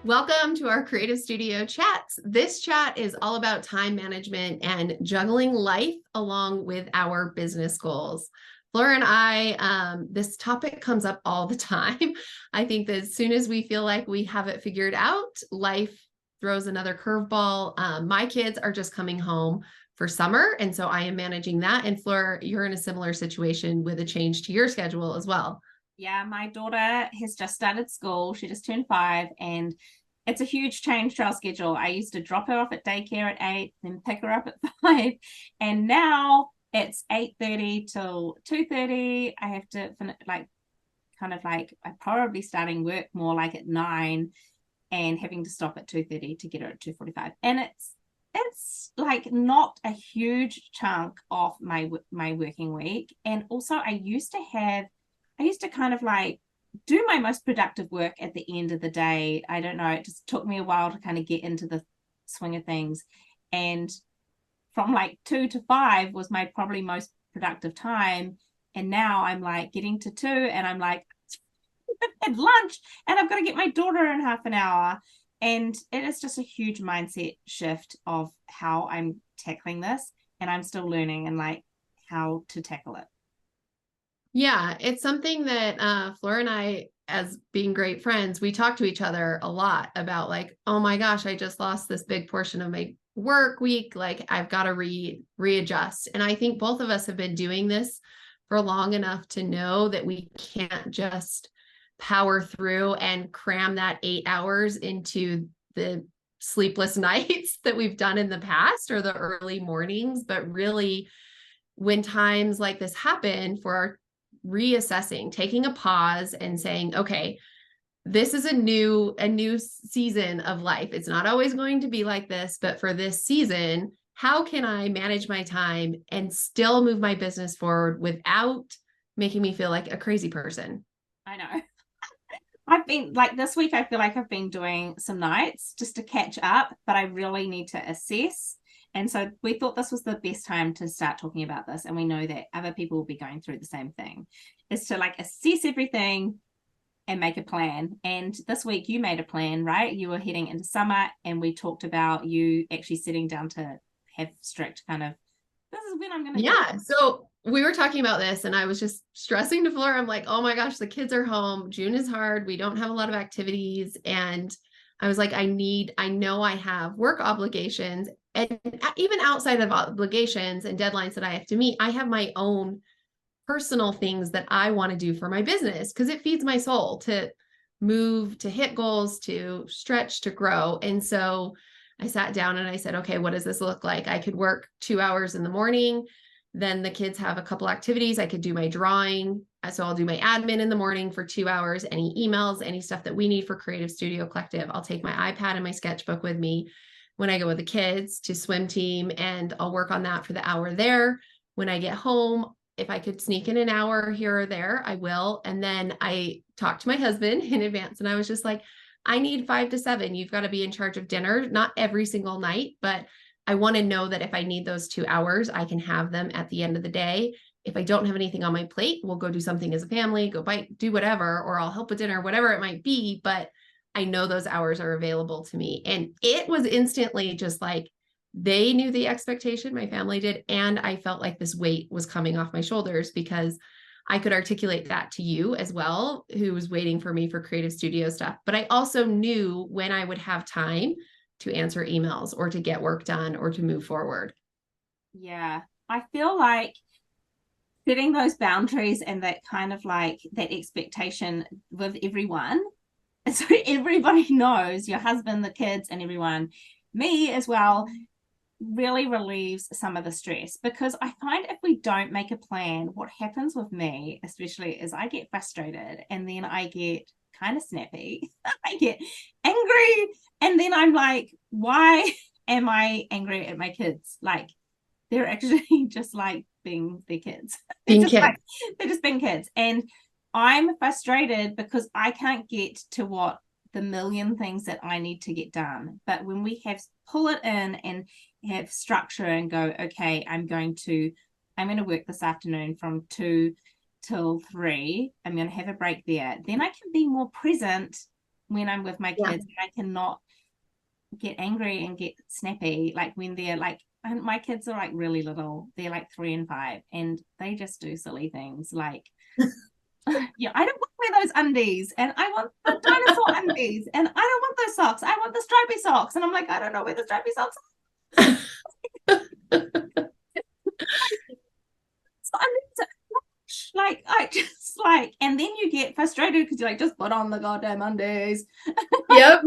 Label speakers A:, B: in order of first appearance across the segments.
A: Welcome to our Creative Studio chats. This chat is all about time management and juggling life along with our business goals. Flora and this topic comes up all the time. I think that as soon as we feel like we have it figured out, life throws another curveball. My kids are just coming home for summer, and so I am managing that. And Flora, you're in a similar situation with a change to your schedule as well.
B: Yeah, my daughter has just started school. She just turned 5, and it's a huge change to our schedule. I used to drop her off at daycare at 8, then pick her up at 5, and now it's 8:30 till 2:30. I have to finish, I'm probably starting work more like at 9 and having to stop at 2:30 to get her at 2:45. And it's like not a huge chunk of my working week. And also I used to kind of like do my most productive work at the end of the day. I don't know. It just took me a while to kind of get into the swing of things. And from like 2 to 5 was my probably most productive time. And now I'm like getting to 2 and I'm like at lunch and I've got to get my daughter in half an hour. And it is just a huge mindset shift of how I'm tackling this. And I'm still learning and like how to tackle it.
A: Yeah, it's something that Flora and I, as being great friends, we talk to each other a lot about like, oh my gosh, I just lost this big portion of my work week. Like I've got to readjust. And I think both of us have been doing this for long enough to know that we can't just power through and cram that 8 hours into the sleepless nights that we've done in the past or the early mornings, but really when times like this happen for our reassessing, taking a pause and saying, okay, this is a new season of life. It's not always going to be like this, but for this season, how can I manage my time and still move my business forward without making me feel like a crazy person?
B: I know. I've been like this week, I feel like I've been doing some nights just to catch up, but I really need to assess. And so we thought this was the best time to start talking about this. And we know that other people will be going through the same thing, is to like assess everything and make a plan. And this week you made a plan, right? You were heading into summer and we talked about you actually sitting down to have strict kind of, this is when I'm going to do
A: Yeah. So we were talking about this and I was just stressing to Flora. I'm like, oh my gosh, the kids are home. June is hard. We don't have a lot of activities. And I was like, I know I have work obligations. And even outside of obligations and deadlines that I have to meet, I have my own personal things that I want to do for my business because it feeds my soul to move, to hit goals, to stretch, to grow. And so I sat down and I said, okay, what does this look like? I could work 2 hours in the morning. Then the kids have a couple activities. I could do my drawing. So I'll do my admin in the morning for 2 hours, any emails, any stuff that we need for Creative Studio Collective. I'll take my iPad and my sketchbook with me when I go with the kids to swim team, and I'll work on that for the hour there. When I get home, if I could sneak in an hour here or there, I will. And then I talked to my husband in advance and I was just like, I need 5 to 7. You've got to be in charge of dinner, not every single night, but I want to know that if I need those 2 hours, I can have them at the end of the day. If I don't have anything on my plate, we'll go do something as a family, go bite, do whatever, or I'll help with dinner, whatever it might be. But I know those hours are available to me. And it was instantly just like, they knew the expectation, my family did, and I felt like this weight was coming off my shoulders because I could articulate that to you as well, who was waiting for me for creative studio stuff. But I also knew when I would have time to answer emails or to get work done or to move forward.
B: Yeah. I feel like setting those boundaries and that kind of like that expectation with everyone. So everybody knows, your husband, the kids, and everyone, me as well, really relieves some of the stress, because I find if we don't make a plan, what happens with me especially is I get frustrated and then I get kind of snappy. I get angry and then I'm like, why am I angry at my kids? Like, they're actually just like being their kids.
A: Being kids.
B: They're just being kids. And I'm frustrated because I can't get to what the million things that I need to get done. But when we have pull it in and have structure and go, okay, I'm going to work this afternoon from 2 till 3. I'm going to have a break there. Then I can be more present when I'm with my
A: Yeah.
B: kids. I cannot get angry and get snappy like when they're like, and my kids are like really little, they're like 3 and 5, and they just do silly things like, yeah, I don't want to wear those undies, and I want the dinosaur undies, and I don't want those socks, I want the stripy socks, and I'm like, I don't know where the stripy socks are. Like I just like, and then you get frustrated because you're like, just put on the goddamn undies.
A: Yep.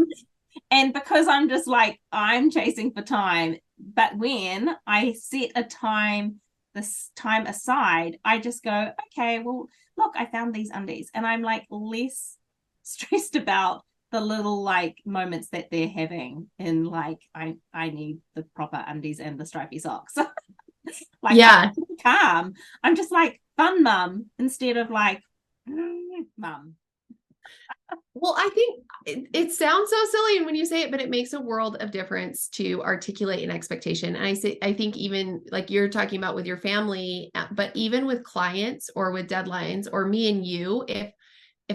B: And because I'm just like, I'm chasing for time. But when I set a time, this time aside, I just go, okay, well, look, I found these undies. And I'm like less stressed about the little like moments that they're having in like, I need the proper undies and the stripy socks. Like
A: Yeah.
B: I'm calm. I'm just like fun mum instead of like mum.
A: Well, I think it sounds so silly and when you say it, but it makes a world of difference to articulate an expectation. And I think even like you're talking about with your family, but even with clients or with deadlines or me and you, if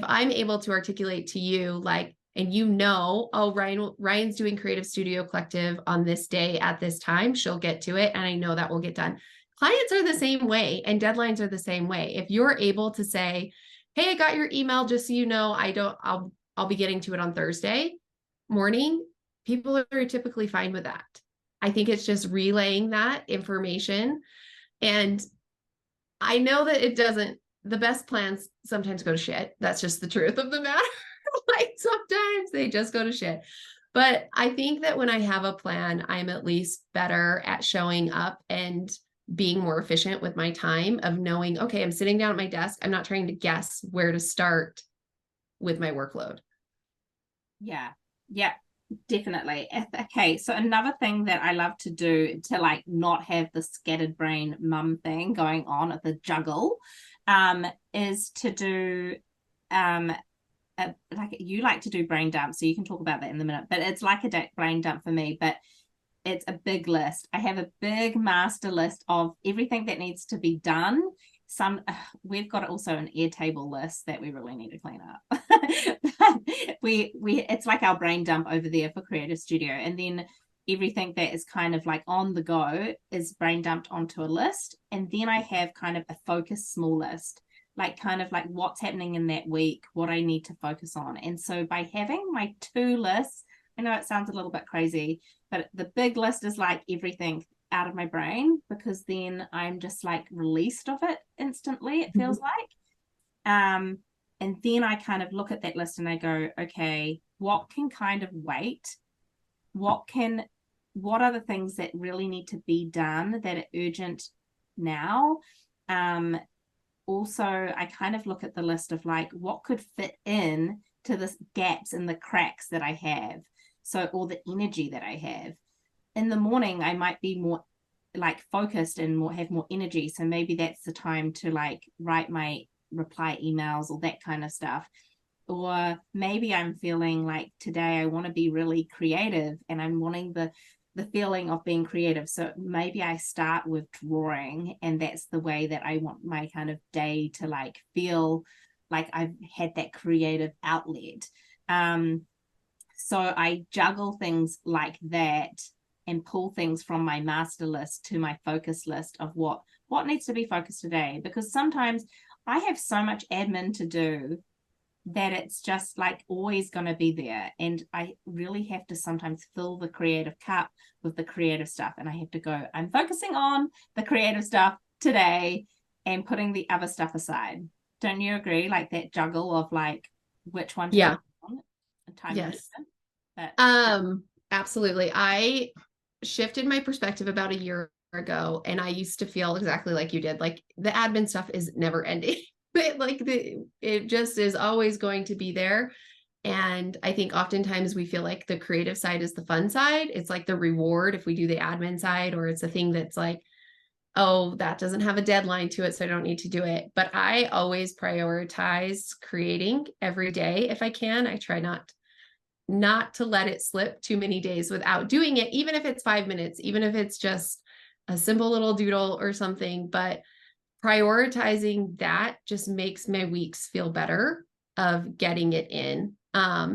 A: I'm able to articulate to you like, and you know, oh, Ryan's doing Creative Studio Collective on this day at this time, she'll get to it. And I know that will get done. Clients are the same way and deadlines are the same way. If you're able to say, hey, I got your email, just so you know, I'll be getting to it on Thursday morning. People are typically fine with that. I think it's just relaying that information. And I know that it doesn't, the best plans sometimes go to shit. That's just the truth of the matter. Like sometimes they just go to shit. But I think that when I have a plan, I'm at least better at showing up and being more efficient with my time of knowing, okay, I'm sitting down at my desk. I'm not trying to guess where to start with my workload.
B: Yeah. Yeah. Definitely. Okay, so another thing that I love to do to like not have the scattered brain mum thing going on at the juggle, is to do like you like to do brain dump, so you can talk about that in a minute. But it's like a brain dump for me, but it's a big list. I have a big master list of everything that needs to be done. We've got also an Airtable list that we really need to clean up. we it's like our brain dump over there for Creative Studio, and then everything that is kind of like on the go is brain dumped onto a list, and then I have kind of a focus small list, like kind of like what's happening in that week, what I need to focus on. And so by having my two lists, I know it sounds a little bit crazy, but the big list is like everything out of my brain, because then I'm just like released of it instantly, it feels like. And then I kind of look at that list and I go, okay, what can kind of wait? What are the things that really need to be done that are urgent now? Also, I kind of look at the list of like what could fit in to the gaps and the cracks that I have. So, or the energy that I have. In the morning, I might be more like focused and have more energy. So maybe that's the time to like write my reply emails or that kind of stuff. Or maybe I'm feeling like today I want to be really creative and I'm wanting the feeling of being creative. So maybe I start with drawing, and that's the way that I want my kind of day to like feel like I've had that creative outlet. So I juggle things like that and pull things from my master list to my focus list of what needs to be focused today, because sometimes I have so much admin to do that it's just like always going to be there, and I really have to sometimes fill the creative cup with the creative stuff, and I have to go, I'm focusing on the creative stuff today and putting the other stuff aside. Don't you agree? Like that juggle of like which one to
A: Yeah.
B: focus on and time
A: Yes.
B: management. But
A: Absolutely. I shifted my perspective about a year ago and I used to feel exactly like you did. Like the admin stuff is never ending. It just is always going to be there. And I think oftentimes we feel like the creative side is the fun side. It's like the reward if we do the admin side, or it's a thing that's like, oh, that doesn't have a deadline to it, so I don't need to do it. But I always prioritize creating every day if I can. I try not to let it slip too many days without doing it, even if it's 5 minutes, even if it's just a simple little doodle or something. But prioritizing that just makes my weeks feel better. of getting it in.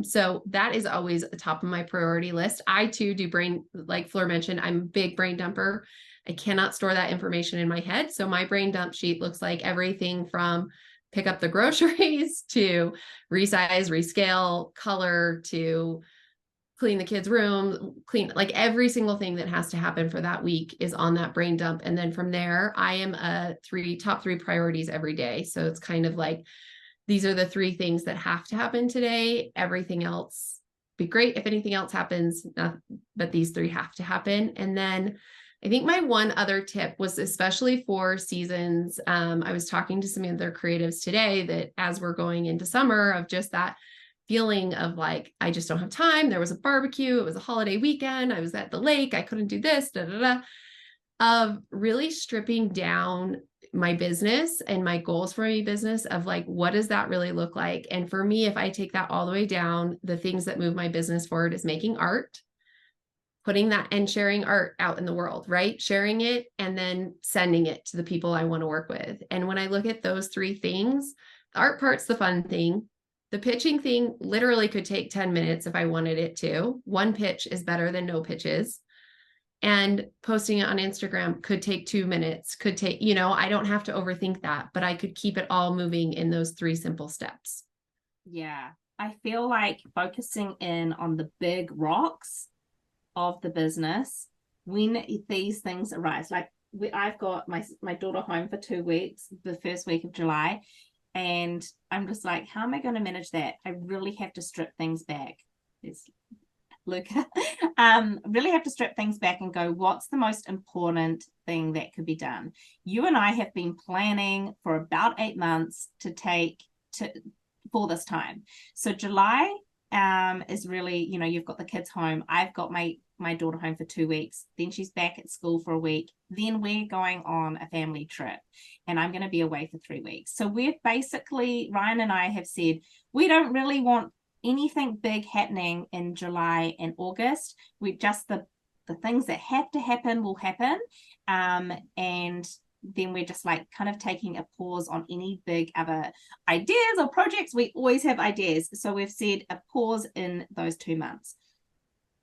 A: So that is always at the top of my priority list. I too do brain, like Fleur mentioned, I'm a big brain dumper. I cannot store that information in my head. So my brain dump sheet looks like everything from pick up the groceries to resize, rescale, color, to clean the kids' room, clean, like every single thing that has to happen for that week is on that brain dump. And then from there, I am a top three priorities every day. So it's kind of like, these are the three things that have to happen today. Everything else be great if anything else happens, but these three have to happen. And then I think my one other tip was, especially for seasons, I was talking to some other creatives today that as we're going into summer, of just that feeling of like, I just don't have time. There was a barbecue. It was a holiday weekend. I was at the lake. I couldn't do this, of really stripping down my business and my goals for my business of like, what does that really look like? And for me, if I take that all the way down, the things that move my business forward is making art, putting that and sharing art out in the world, right? Sharing it and then sending it to the people I want to work with. And when I look at those three things, the art part's the fun thing. The pitching thing literally could take 10 minutes if I wanted it to. One pitch is better than no pitches. And posting it on Instagram could take 2 minutes, could take, I don't have to overthink that, but I could keep it all moving in those three simple steps.
B: Yeah. I feel like focusing in on the big rocks of the business when these things arise. Like I've got my daughter home for 2 weeks, the first week of July, and I'm just like, how am I going to manage that? I really have to strip things back. It's Luca. Really have to strip things back and go, what's the most important thing that could be done? You and I have been planning for about 8 months for this time. So July is really, you've got the kids home. I've got my daughter home for 2 weeks. Then she's back at school for a week. Then we're going on a family trip and I'm going to be away for 3 weeks. So we've basically, Ryan and I have said, we don't really want anything big happening in July and August. We just, the things that have to happen will happen. And then we're just like kind of taking a pause on any big other ideas or projects. We always have ideas. So we've said a pause in those 2 months.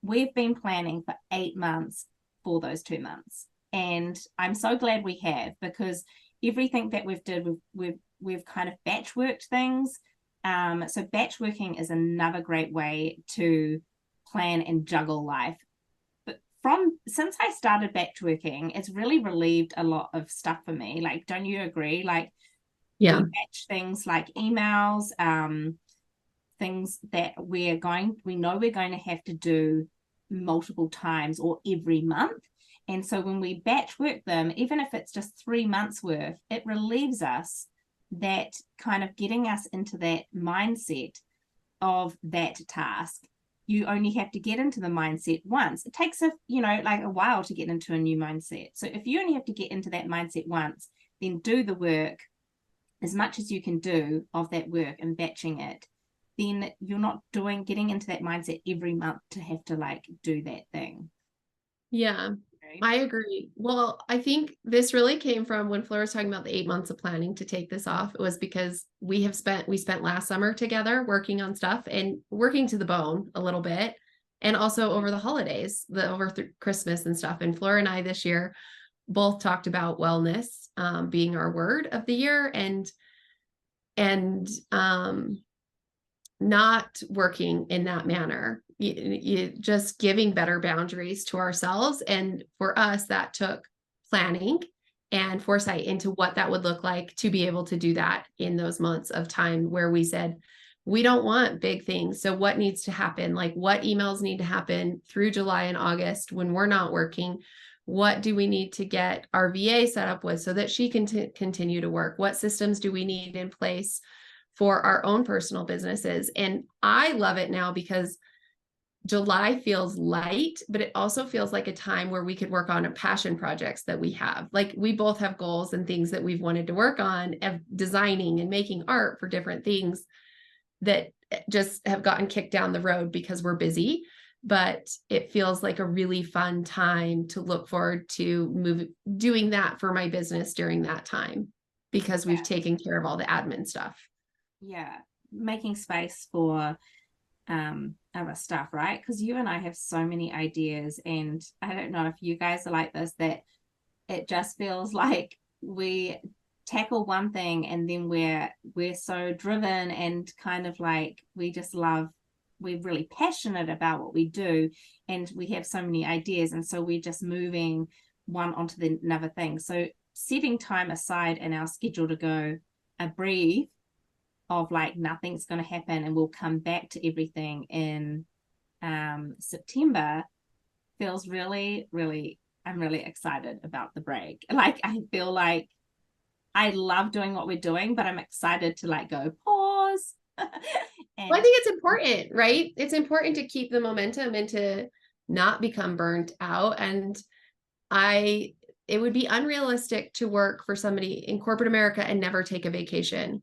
B: We've been planning for 8 months for those 2 months. And I'm so glad we have, because everything that we've kind of batch worked things. So batch working is another great way to plan and juggle life. But since I started batch working, it's really relieved a lot of stuff for me. Like, don't you agree? Like,
A: yeah,
B: we batch things like emails, things that we know we're going to have to do multiple times or every month. And so when we batch work them, even if it's just 3 months worth, it relieves us that kind of getting us into that mindset of that task. You only have to get into the mindset once. It takes a while to get into a new mindset. So if you only have to get into that mindset once, then do the work as much as you can do of that work and batching it. Then you're not getting into that mindset every month to have to like do that thing.
A: Yeah, I agree. Well, I think this really came from when Fleur was talking about the 8 months of planning to take this off. It was because we spent last summer together working on stuff and working to the bone a little bit. And also over the holidays, over Christmas and stuff. And Fleur and I this year both talked about wellness being our word of the year, and not working in that manner. You just giving better boundaries to ourselves. And for us, that took planning and foresight into what that would look like to be able to do that in those months of time where we said, we don't want big things. So what needs to happen? Like, what emails need to happen through July and August when we're not working? What do we need to get our VA set up with so that she can continue to work? What systems do we need in place for our own personal businesses? And I love it now because July feels light, but it also feels like a time where we could work on passion projects that we have. Like, we both have goals and things that we've wanted to work on, of designing and making art for different things that just have gotten kicked down the road because we're busy. But it feels like a really fun time to look forward to doing that for my business during that time, because we've taken care of all the admin stuff.
B: Yeah. making space for other stuff, right? Because you and I have so many ideas, and I don't know if you guys are like this, that it just feels like we tackle one thing and then we're so driven and kind of like we're really passionate about what we do, and we have so many ideas, and so we're just moving one onto the another thing. So setting time aside in our schedule to go a breathe of like nothing's going to happen and we'll come back to everything in September feels really, really, I'm really excited about the break. Like, I feel like I love doing what we're doing, but I'm excited to like go pause.
A: Well, I
B: And
A: think it's important, right? It's important to keep the momentum and to not become burnt out. And I, it would be unrealistic to work for somebody in corporate America and never take a vacation.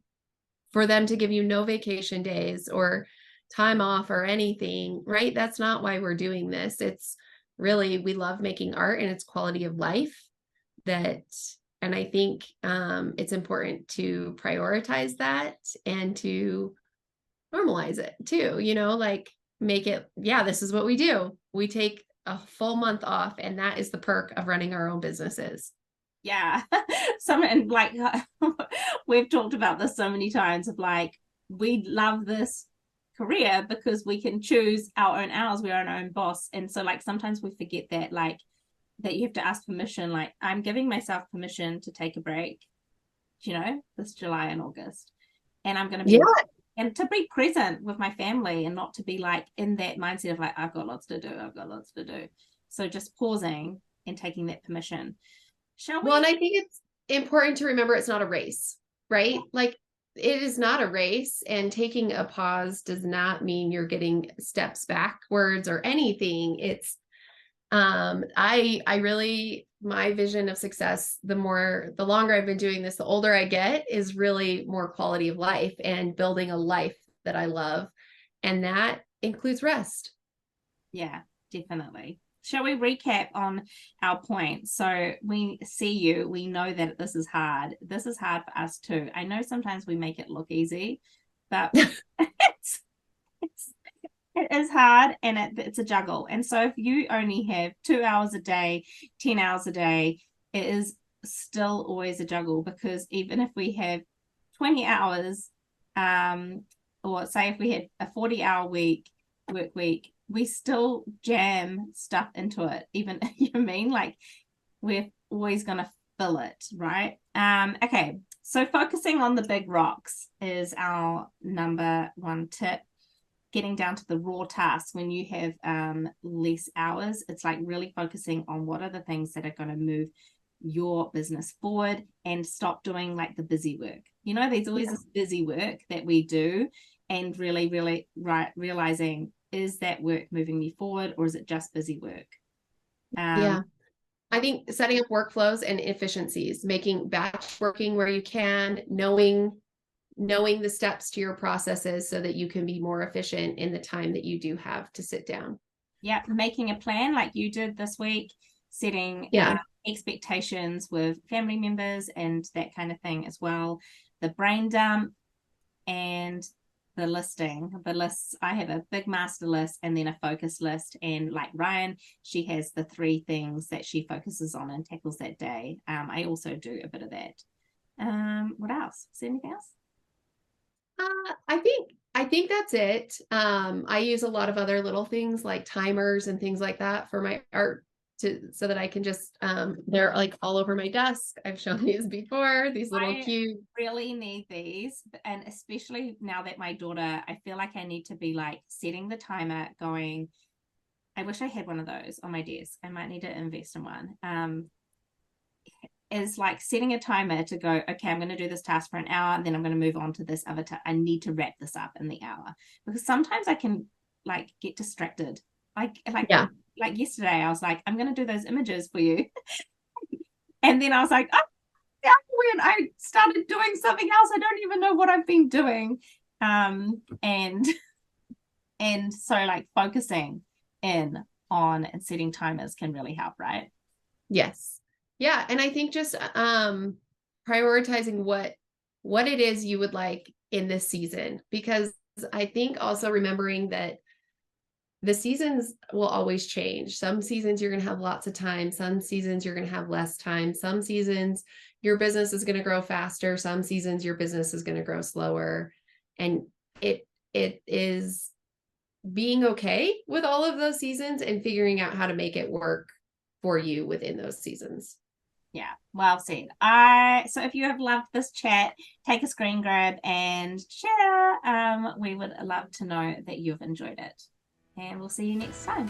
A: For them to give you no vacation days or time off or anything, right? That's not why we're doing this. It's really, we love making art and it's quality of life that, and I think it's important to prioritize that and to normalize it too, you know, like make it, yeah, this is what we do. We take a full month off, and that is the perk of running our own businesses.
B: yeah, and like we've talked about this so many times of like, we love this career because we can choose our own hours, we're our own boss. And so like sometimes we forget that, like, that you have to ask permission. Like, I'm giving myself permission to take a break, you know, this July and August. And I'm going to
A: Yeah.
B: be, and to be present with my family and not to be like in that mindset of like, I've got lots to do. I've got lots to do. So just pausing and taking that permission. Shall
A: Well, and
B: we?
A: I think it's important to remember it's not a race, right? Like it is not a race, and taking a pause does not mean you're getting steps backwards or anything. It's I really, my vision of success, the longer I've been doing this, the older I get, is really more quality of life and building a life that I love. And that includes rest.
B: Yeah, definitely. Shall we recap on our points? So we see you, we know that this is hard. This is hard for us too. I know sometimes we make it look easy, but it's it is hard, and it's a juggle. And so if you only have 2 hours a day, 10 hours a day, it is still always a juggle, because even if we have 20 hours, or say if we had a 40-hour work week, we still jam stuff into it. Even, you know what I mean? Like, we're always going to fill it, right? Okay. So focusing on the big rocks is our number one tip. Getting down to the raw tasks when you have less hours. It's like really focusing on what are the things that are going to move your business forward, and stop doing like the busy work. You know, there's always this busy work that we do, and really, really realizing, is that work moving me forward, or is it just busy work?
A: Yeah. I think setting up workflows and efficiencies, making batch working where you can, knowing the steps to your processes so that you can be more efficient in the time that you do have to sit down.
B: Yeah, making a plan like you did this week, setting
A: Yeah.
B: expectations with family members and that kind of thing as well. The brain dump and the listing, the lists. I have a big master list and then a focus list. And like Ryan, she has the 3 things that she focuses on and tackles that day. I also do a bit of that. What else? Is there anything else?
A: I think that's it. I use a lot of other little things like timers and things like that for my art so that I can just they're like all over my desk. I've shown these before, these little
B: I
A: cute.
B: really need these, and especially now that my daughter, I feel like I need to be like setting the timer, going, I wish I had one of those on my desk. I might need to invest in one. Is like setting a timer to go, okay, I'm going to do this task for an hour, and then I'm going to move on to this other task. I need to wrap this up in the hour, because sometimes I can like get distracted. Like
A: Yeah.
B: like yesterday, I was like, I'm going to do those images for you, and then I was like, oh, yeah, when I started doing something else, I don't even know what I've been doing. And so like focusing in on and setting timers can really help, right?
A: Yes. Yeah. And I think just prioritizing what it is you would like in this season, because I think also remembering that the seasons will always change. Some seasons you're going to have lots of time. Some seasons you're going to have less time. Some seasons your business is going to grow faster. Some seasons your business is going to grow slower. And it is being okay with all of those seasons and figuring out how to make it work for you within those seasons.
B: Yeah, well said. So if you have loved this chat, take a screen grab and share. We would love to know that you've enjoyed it. And we'll see you next time.